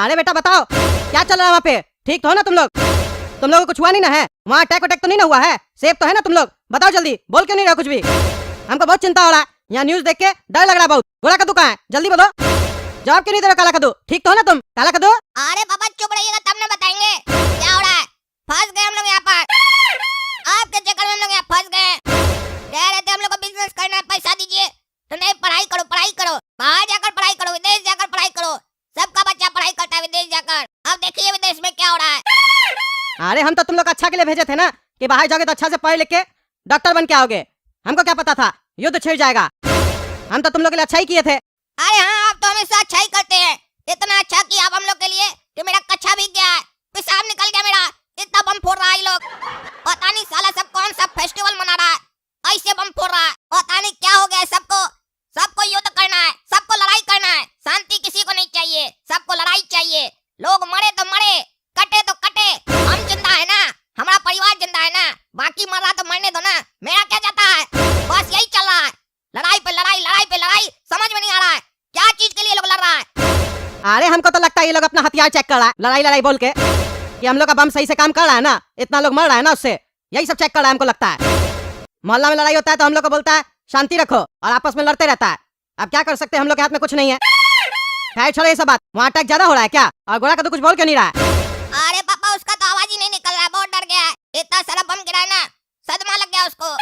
अरे बेटा बताओ क्या चल रहा है वहाँ पे? ठीक तो हो ना तुम लोग? तुम लोगों को कुछ हुआ नहीं ना है? वहाँ अटैक तो नहीं ना हुआ है? सेफ तो है ना तुम लोग? बताओ जल्दी, बोल क्यों नहीं रहे कुछ भी? हमको बहुत चिंता हो रहा है, यहाँ न्यूज देख के डर लग रहा है बहुत। गोरा कद्दू कहाँ है? जल्दी बोलो, जवाब क्यों नहीं दे रहे? काला कद्दू ठीक तो हो ना तुम? काला कद्दू अरे पापा चुप रहिएगा तब ना बताएंगे क्या हो रहा है। फंस गए हम लोग यहाँ पर, आपके चक्कर में हम लोग यहाँ फंस गए। कह रहे थे हम लोग को बिजनेस करना है, पैसा दीजिए तो नहीं। पढ़ाई करो बाहर जाकर पढ़ाई करो, विदेश जाकर पढ़ाई करो। सबका बच्चा पढ़ाई करता है विदेश जाकर। अब देखिए विदेश में क्या हो रहा है। अरे हम तो तुम लोग अच्छा के लिए भेजे थे ना कि बाहर जाओगे तो अच्छा से पढ़ लिख के डॉक्टर बन के आओगे। हमको क्या पता था युद्ध छिड़ जाएगा। हम तो तुम लोग के लिए अच्छा ही किए थे। अरे हाँ, आप तो हमेशा अच्छा ही करते हैं। इतना अच्छा किया आप हम लोग के लिए कि मेरा कच्चा भीग गया है, पेशाब निकल गया मेरा। इतना बम फोड़ रहा है ये लोग, पता नहीं साला सब कौन सा फेस्टिवल मना रहा है, ऐसे बम फोड़ रहा है। पता नहीं क्या हो गया है सबको। सबको युद्ध करना है, सबको लड़ाई करना है, शांति किसी को नहीं चाहिए, सबको लड़ाई चाहिए। लोग मरे तो मरे, कटे तो कटे, हम जिंदा है ना, हमारा परिवार जिंदा है ना, बाकी मर रहा तो मरने दो ना, मेरा क्या जाता है। बस यही चल रहा है, लड़ाई पे लड़ाई, लड़ाई पे लड़ाई। समझ में नहीं आ रहा है क्या चीज के लिए लोग लड़ रहा है। अरे हमको तो लगता है ये लोग अपना हथियार चेक कर रहा है, लड़ाई लड़ाई बोल के कि हम लोग का बम सही से काम कर रहा है ना, इतना लोग मर रहा है ना उससे, यही सब चेक कर रहा है हमको लगता है। मोहल्ला में लड़ाई होता है तो हम लोग को बोलता है शांति रखो और आपस में लड़ते रहता है। अब क्या कर सकते हैं, हम लोग के हाथ में कुछ नहीं है। खैर छोड़ो ये सब बात। वहाँ अटैक ज्यादा हो रहा है क्या? और गोरा का तो कुछ बोल क्यों नहीं रहा है? अरे पापा उसका तो आवाज ही नहीं निकल रहा है, बहुत डर गया है। इतना सारा बम गिरा है ना, सदमा लग गया उसको।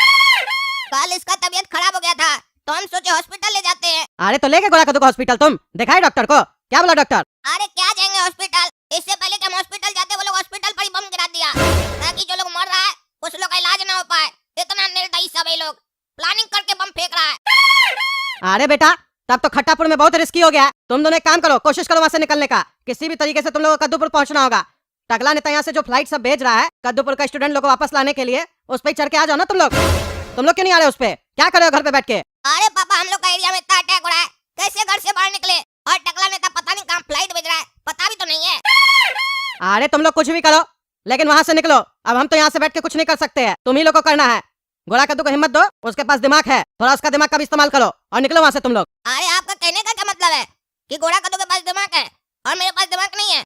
कल इसका तबीयत खराब हो गया था तो हम सोचे हॉस्पिटल ले जाते हैं। अरे तो लेके गोरा कद्दू को हॉस्पिटल, तुम दिखाए डॉक्टर को? क्या बोला डॉक्टर? अरे क्या जाएंगे हॉस्पिटल, इससे पहले कि हम हॉस्पिटल जाते वो लोग हॉस्पिटल पर ही बम गिरा दिया ताकि जो लोग मर रहा है उस लोग का इलाज ना हो पाए। इतना निर्दयी सब ये लोग प्लानिंग करके बम फेंक रहा है। अरे बेटा तब तो खट्टापुर में बहुत रिस्की हो गया। तुम दोनों एक काम करो, कोशिश करो वहाँ से निकलने का। किसी भी तरीके से तुम लोगों को कद्दूपुर पहुंचना होगा। टकला नेता यहाँ से जो फ्लाइट सब भेज रहा है कद्दूपुर का स्टूडेंट लोग को वापस लाने के लिए, उस पर चढ़ के आ जाओ ना तुम लोग। तुम लोग क्यों नहीं आ रहे उस पे? क्या कर रहे हो घर पे बैठ के? अरे पापा हम लोग का एरिया में इतना अटैक हो रहा है, कैसे घर से बाहर निकले। और टकला नेता पता नहीं कहाँ फ्लाइट भेज रहा है, पता भी तो नहीं है। अरे तुम लोग कुछ भी करो लेकिन वहाँ से निकलो। अब हम तो यहाँ से बैठ के कुछ नहीं कर सकते हैं, तुम ही लोग को करना है। गोरा कद्दू को हिम्मत दो, उसके पास दिमाग है, थोड़ा उसका दिमाग का भी इस्तेमाल करो और निकलो वहाँ से तुम लोग। अरे आपका कहने का क्या मतलब है कि गोरा कद्दू के पास दिमाग है और मेरे पास दिमाग नहीं है?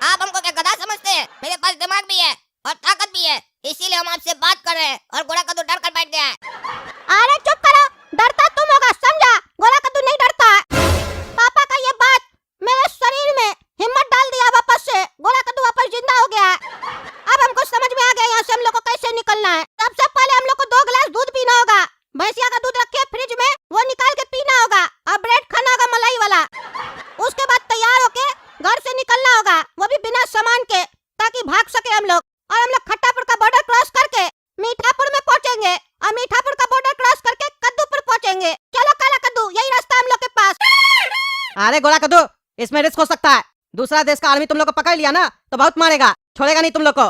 आप हमको क्या गधा समझते हैं? मेरे पास दिमाग भी है और ताकत भी है, इसीलिए हम आपसे बात कर रहे हैं। और गोरा कद्दू डर कर बैठ गया है। अरे चुप करो, डरता तुम होगा समझा, गोरा कद्दू नहीं डरता है। पापा का ये बात मेरे शरीर में हिम्मत डाल दिया वापस से। गोरा कद्दू वापस जिंदा हो गया है। अब हमको समझ में आ गया यहाँ से हम लोग को कैसे निकलना है। सबसे पहले हम लोग को 2 गिलास दूध पीना होगा। भैंसिया का दूध रखे फ्रिज में, वो निकाल के पीना होगा और ब्रेड खाना होगा मलाई वाला। उसके बाद तैयार होके घर से निकलना होगा, वो भी बिना सामान के, ताकि भाग सके हम लोग। और हम लोग खट्टापुर का बॉर्डर क्रॉस करके मीठापुर में पहुंचेंगे और मीठापुर का बॉर्डर क्रॉस करके कद्दूपुर पहुंचेंगे। चलो काला कद्दू, यही रास्ता हम लोग के पास। अरे गोरा कद्दू इसमें रिस्क हो सकता है, दूसरा देश का आर्मी तुम लोग को पकड़ लिया ना तो बहुत मारेगा, छोड़ेगा नहीं तुम लोग को।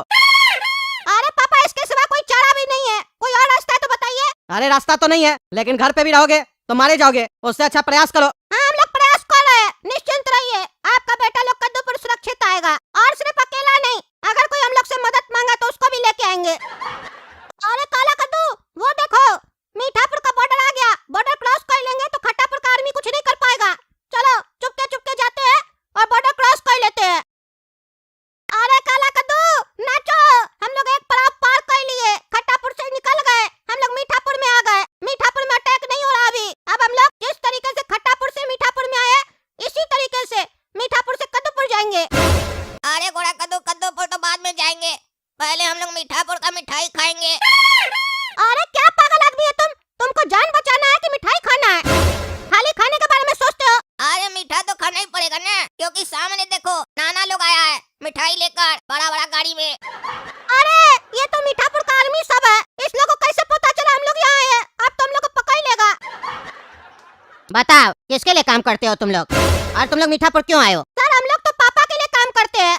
अरे पापा इसके सिवा कोई चारा भी नहीं है, कोई और रास्ता है तो बताइए। अरे रास्ता तो नहीं है लेकिन घर पे भी रहोगे तो मारे जाओगे, उससे अच्छा प्रयास करो। हाँ हम लोग प्रयास कर रहे हैं, निश्चिंत रहिए। आपका बेटा लोग कद्दूपुर सुरक्षित आएगा। और सिर्फ अकेला नहीं, अगर कोई हम लोग से मदद मांगा तो उसको भी लेके आएंगे। अरे काला कद्दू वो देखो, मीठापुर का बॉर्डर आ गया। बॉर्डर क्रॉस कर लेंगे तो खट्टापुर का आर्मी कुछ नहीं कर पाएगा। चलो चुपके चुपके जाते हैं और बॉर्डर क्रॉस कर लेते हैं। अरे काला कद्दू नाचो, हम लोग एक पड़ाव पार कर लिए, खट्टापुर से निकल गए, हम लोग मीठापुर में आ गए। मीठापुर में अटैक नहीं हो रहा अभी। अब हम लोग जिस तरीके से खट्टापुर से मीठापुर में आए, इसी तरीके से मीठापुर से कद्दूपुर जाएंगे। अरे गोरा कद्दू, कद्दूपुर तो बाद में जाएंगे, पहले हम लोग मीठापुर का मिठाई खाएंगे। अरे क्या पागल आदमी है तुम, तुमको जान बचाना है कि मिठाई खाना है? खाली खाने के बारे में सोचते हो। अरे मीठा तो खाना ही पड़ेगा ना, क्योंकि सामने देखो नाना लोग आया है मिठाई लेकर बड़ा बड़ा गाड़ी में। अरे ये तो मीठापुर का आर्मी सब है, इस लोगों को कैसे पता चला हम लोग यहाँ आए हैं? अब तो हम लोग को पकड़ लेगा। बताओ किसके लिए काम करते हो तुम लोग, और तुम लोग मीठापुर क्यों आए हो? सर हम लोग तो पापा के लिए काम करते हैं।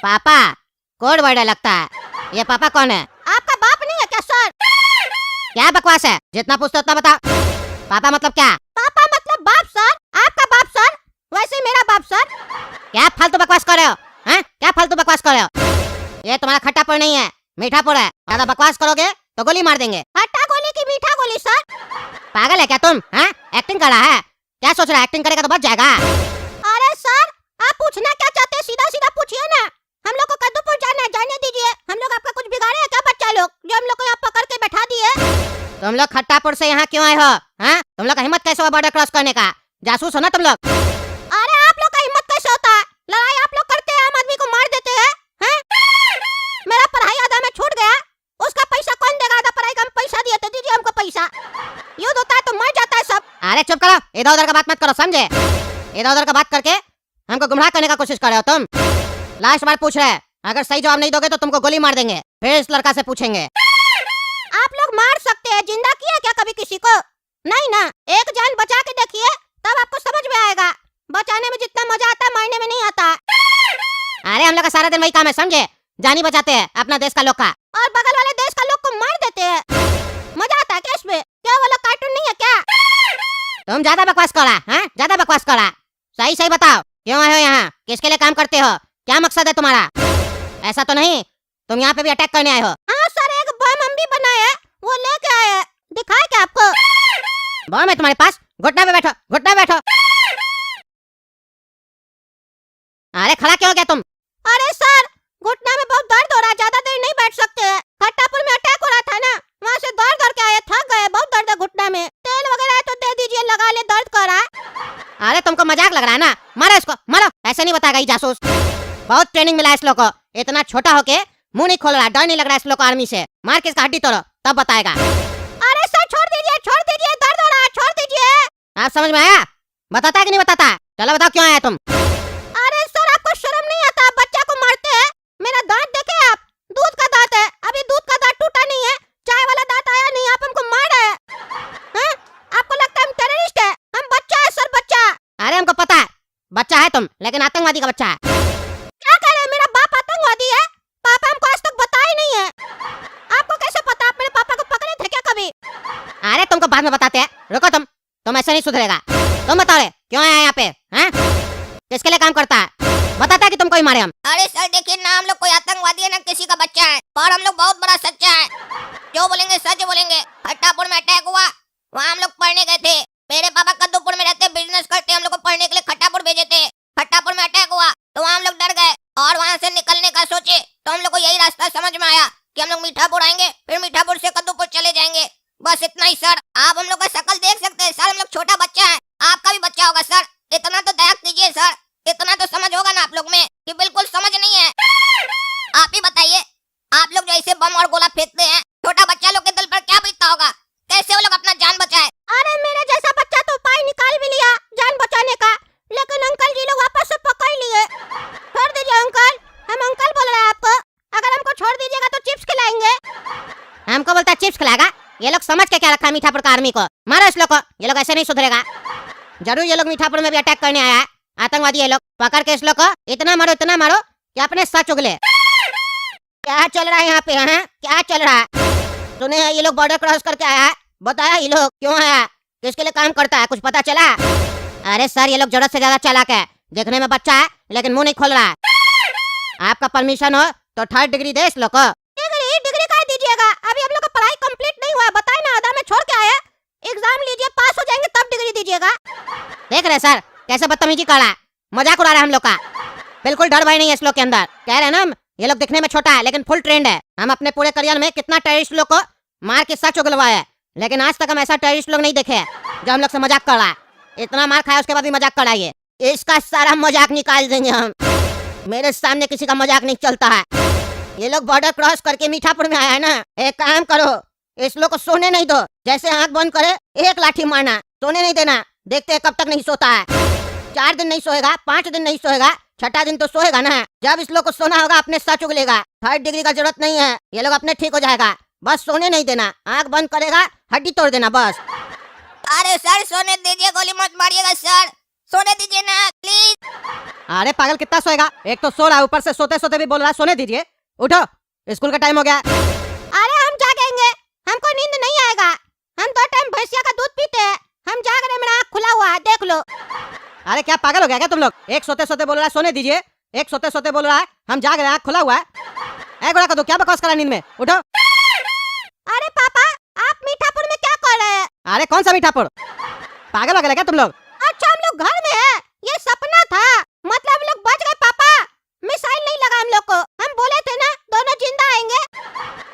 पापा कोड वर्ड लगता है, ये पापा कौन है? आपका बाप नहीं है क्या सर? क्या बकवास है, जितना पूछते उतना बताओ। पापा मतलब क्या? पापा मतलब बाप सर, आपका बाप सर, वैसे मेरा बाप सर। क्या फालतू बकवास कर रहे हो? हैं? क्या फालतू बकवास कर रहे हो? ये तुम्हारा खट्टापुर नहीं है, मीठापुर है। ज्यादा बकवास करोगे तो गोली मार देंगे। खट्टा गोली की मीठा गोली सर? पागल है क्या तुम? हैं? एक्टिंग कर रहा है? क्या सोच रहा है, एक्टिंग करेगा तो बच जाएगा। अरे सर आप पूछना क्या चाहते हैं सीधा सीधा पूछिए ना। हम लोग को कद्दूपुर जाना है, जाने दीजिए। हम लोग आपका कुछ बिगाड़े है क्या बच्चा लोग, जो हम लोग को यहाँ पकड़ के बैठा दिए? तुम लोग खट्टापुर से यहाँ क्यों आए हो? हाँ, तुम लोग का हिम्मत कैसे हुआ बॉर्डर क्रॉस करने का? जासूस हो ना तुम लोग? अरे आप लोग का हिम्मत कैसे होता है? लड़ाई आप लोग करते हैं, आम आदमी को मार देते हैं। मेरा पढ़ाई आधा में छूट गया, उसका पैसा कौन देगा? आधा पढ़ाई का हम पैसा दिए थे, दीजिए हमको पैसा। युद्ध होता है तो मर जाता है सब। अरे चुप करो, इधर उधर का बात मत करो, समझे? इधर उधर का बात करके हमको गुमराह करने का कोशिश कर रहे हो तुम। लास्ट बार पूछ रहे हैं, अगर सही जवाब नहीं दोगे तो तुमको गोली मार देंगे। फिर इस लड़का से पूछेंगे। आप लोग मार सकते हैं, जिंदा किया क्या कभी किसी को? नहीं ना। एक जान बचा के देखिए, तब आपको समझ में आएगा। बचाने में जितना मजा आता है, मारने में नहीं आता। अरे हम लोग का सारा दिन वही काम है, समझे? जानी बचाते हैं अपना देश का लोग का, और बगल वाले देश का लोग को मार देते हैं। मजा आता है क्या इसमें? क्या वो लोग कार्टून नहीं है क्या? तुम ज्यादा बकवास करा, हाँ? ज्यादा बकवास करा। सही सही बताओ, क्यों आए हो यहाँ? किसके लिए काम करते हो? क्या मकसद है तुम्हारा? ऐसा तो नहीं तुम यहाँ पे भी अटैक करने आए हो? हाँ सर, एक बम हम भी बनाए हैं, वो लेके आए हैं। दिखाए क्या आपको? बम है तुम्हारे पास? घुटना पे बैठो, घुटना पे बैठो। अरे खड़ा क्यों हो गया तुम? अरे सर, घुटना में बहुत दर्द हो रहा है, ज्यादा देर नहीं बैठ सकते हैं। खट्टापुर में अटैक हो रहा था ना, वहाँ से दौड़ दौड़ के आए, थक गए, बहुत दर्द है घुटना में। तेल वगैरह है तो दे दीजिए, लगा ले, दर्द कर रहा है। अरे तुमको मजाक लग रहा है ना? मारो इसको, मारो। ऐसे नहीं बताएगा ये जासूस। बहुत ट्रेनिंग मिला है इस लोग को, इतना छोटा होके मुंह नहीं खोल रहा, डर नहीं लग रहा है इस लोग को आर्मी से। मार के इसका हड्डी तोड़ो, तब बताएगा। अरे सर छोड़ दीजिए, दर्द हो रहा है, छोड़ दीजिए। आप समझ में आया? बताता है कि नहीं बताता? चलो बताओ क्यों आया तुम? अरे सर, आपको शर्म नहीं आता? बच्चा को मारते हैं। मेरा दांत देखे आप? दूध का दांत है, अभी दूध का दांत टूटा नहीं है, चाय वाला दांत आया नहीं, आप हमको मार रहे हैं। आपको लगता है हम टेररिस्ट है? हम बच्चा है सर, बच्चा। अरे हमको पता है बच्चा है तुम, लेकिन आतंकवादी का बच्चा है। क्या कह रहे हैं? मेरा बाप आतंकवादी है? पापा हमको आज तक बताया ही नहीं है। आपको कैसे पता? आप मेरे पापा को पकड़े थे क्या कभी? अरे तुमको बाद में बताते हैं, रुको तुम ऐसे नहीं सुधरेगा। तुम बताओ रे, क्यों आया यहाँ पे? हैं? किसके लिए काम करता है? बताता है कि तुमको ही मारे हम। अरे सर देखिए ना, हम लोग कोई आतंकवादी है ना किसी का बच्चा है, और हम लोग बहुत बड़ा सच्चा है। जो बोलेंगे सच बोलेंगे। खट्टापुर में अटैक हुआ, वहाँ हम लोग पढ़ने गए थे। मेरे पापा कद्दूपुर में रहते, बिजनेस करते, हम लोग को पढ़ने के लिए खट्टापुर भेजे थे। खट्टापुर में अटैक हुआ तो वहाँ हम लोग डर गए, और वहाँ से निकलने का सोचे तो हम लोग को यही रास्ता समझ में आया कि हम लोग मीठापुर आएंगे, फिर मीठापुर से कद्दूपुर चले जाएंगे। बस इतना ही सर। आप हम लोग का शक्ल देख सकते हैं सर, हम लोग छोटा बच्चा है, आपका भी बच्चा होगा सर। इतना तो दया कीजिए सर, इतना तो समझ होगा ना आप लोग में कि बिल्कुल समझ नहीं है। आप ही बताइए, आप लोग जो ऐसे बम और गोला फेंकते हैं, छोटा बच्चा लोग के दिल पर क्या बीतता होगा? कैसे वो लोग अपना जान बचाए? अरे मेरे जैसा बच्चा तो उपाय निकाल भी लिया जान बचाने का, लेकिन अंकल जी लोग वापस से पकड़ लिए। छोड़ दीजिए अंकल, हम अंकल बोल रहे हैं आपको। अगर हमको छोड़ दीजिएगा तो चिप्स खिलाएंगे। हमको बोलता है चिप्स खिलाएगा? ये लोग समझ के क्या रखा है मीठापुर का आर्मी को? मारो इस लोग को, ये लोग ऐसे नहीं सुधरेगा। जरूर ये लोग मीठापुर में भी अटैक करने आया है, आतंकवादी ये लोग। पकड़ के इस लोग को इतना मारो कि अपने सच उगले। क्या चल रहा है यहाँ पे? हैं? क्या चल रहा है? सुने ये लोग बॉर्डर क्रॉस करके आया है, बताया ये लोग क्यों आया, किसके लिए काम करता है, कुछ पता चला? अरे सर, ये लोग जरूरत से ज्यादा चालाक है, देखने में बच्चा है लेकिन मुंह नहीं खोल रहा है। आपका परमिशन हो तो 3rd डिग्री दे इस लोग को। डिग्री का दीजिएगा? अभी हम लोग का पढ़ाई कंप्लीट नहीं हुआ, बताए ना, आधा में छोड़ के आए। एग्जाम लीजिए, पास हो जाएंगे तब डिग्री दीजिएगा। देख रहे सर कैसे बदतमीजी कर रहा है, मजाक उड़ा रहा है हम लोग का। बिल्कुल डर भय नहीं है इस लोग के अंदर। कह रहे हैं ना हम, ये लोग दिखने में छोटा है लेकिन फुल ट्रेंड है। हम अपने पूरे करियर में कितना टेररिस्ट लोग को मार के सच उगलवाए है, लेकिन आज तक हम ऐसा टेररिस्ट लोग नहीं देखे जो हम लोग से मजाक कर रहा है। इतना मार खाया उसके बाद भी मजाक कर रहा है। इसका सारा मजाक निकाल देंगे हम। मेरे सामने किसी का मजाक नहीं चलता है। ये लोग बॉर्डर क्रॉस करके मीठापुर में आया है ना, एक काम करो, इस लोग को सोने नहीं दो। जैसे आंख बंद करे एक लाठी मारना, सोने नहीं देना। देखते हैं कब तक नहीं सोता है। 4 दिन नहीं सोएगा, 5 दिन नहीं सोएगा, 6ठा दिन तो सोएगा ना। जब इस लोग को सोना होगा अपने सच उगलेगा। 3rd डिग्री का जरूरत नहीं है, ये लोग अपने ठीक हो जाएगा। बस सोने नहीं देना, आंख बंद करेगा हड्डी तोड़ देना बस। अरे सर सोने दीजिए, गोली मत मारिएगा सर, सोने दीजिए ना प्लीज। अरे पागल कितना सोएगा? एक तो सो रहा है, ऊपर से सोते सोते भी बोल रहा है सोने दीजिए। उठो, स्कूल का टाइम हो गया। अरे हम जागेंगे, हमको नींद नहीं आएगा। हम 2 टाइम भैंसिया का दूध पीते हैं, हम जाग रहे, मेरा आँख खुला हुआ है, देख लो। अरे क्या पागल हो गया क्या तुम लोग? एक सोते सोते बोल रहा है सोने दीजिए, एक सोते सोते बोल रहा है हम जाग रहे हैं, आँख खुला हुआ है। गोड़ा कर दो, क्या बकवास करा नींद में? उठो। अरे पापा, आप मीठापुर में क्या कर रहे हैं? अरे कौन सा मीठापुर? पागल हो गया क्या तुम लोग? अच्छा हम लोग घर में है, ये सपना था। मतलब हम लोग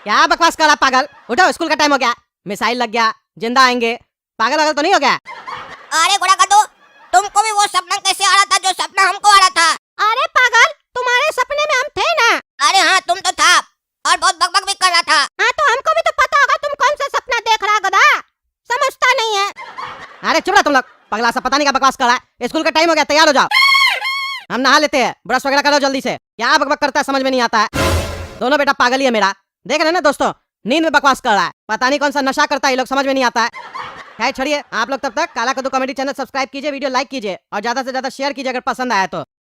क्या बकवास कर रहा पागल? उठो, स्कूल का टाइम हो गया। मिसाइल लग गया, जिंदा आएंगे। पागल वागल तो नहीं हो गया? अरे घोड़ा कद्दू, तुमको भी वो सपना कैसे आ रहा था जो सपना हमको आ रहा था? अरे पागल, तुम्हारे सपने में हम थे ना। अरे हाँ, तुम तो था और बहुत बकबक भी कर रहा था। हाँ तो हमको भी तो पता होगा तुम कौन सा सपना देख रहा गधा, समझता नहीं है। अरे चुप रहा तुम लोग, पगला सा पता नहीं क्या बकवास कर रहा है। स्कूल का टाइम हो गया, तैयार हो जाओ। हम नहा लेते हैं, ब्रश वगैरह करो जल्दी से। क्या बकबक करता है समझ में नहीं आता है। दोनों बेटा पागल ही है मेरा। देख रहे हैं ना दोस्तों, नींद में बकवास कर रहा है। पता नहीं कौन सा नशा करता है, ये लोग समझ में नहीं आता है। खैर छोड़िए, आप लोग तब तक काला कद्दू कॉमेडी चैनल सब्सक्राइब कीजिए, वीडियो लाइक कीजिए और ज्यादा से ज्यादा शेयर कीजिए अगर पसंद आया तो।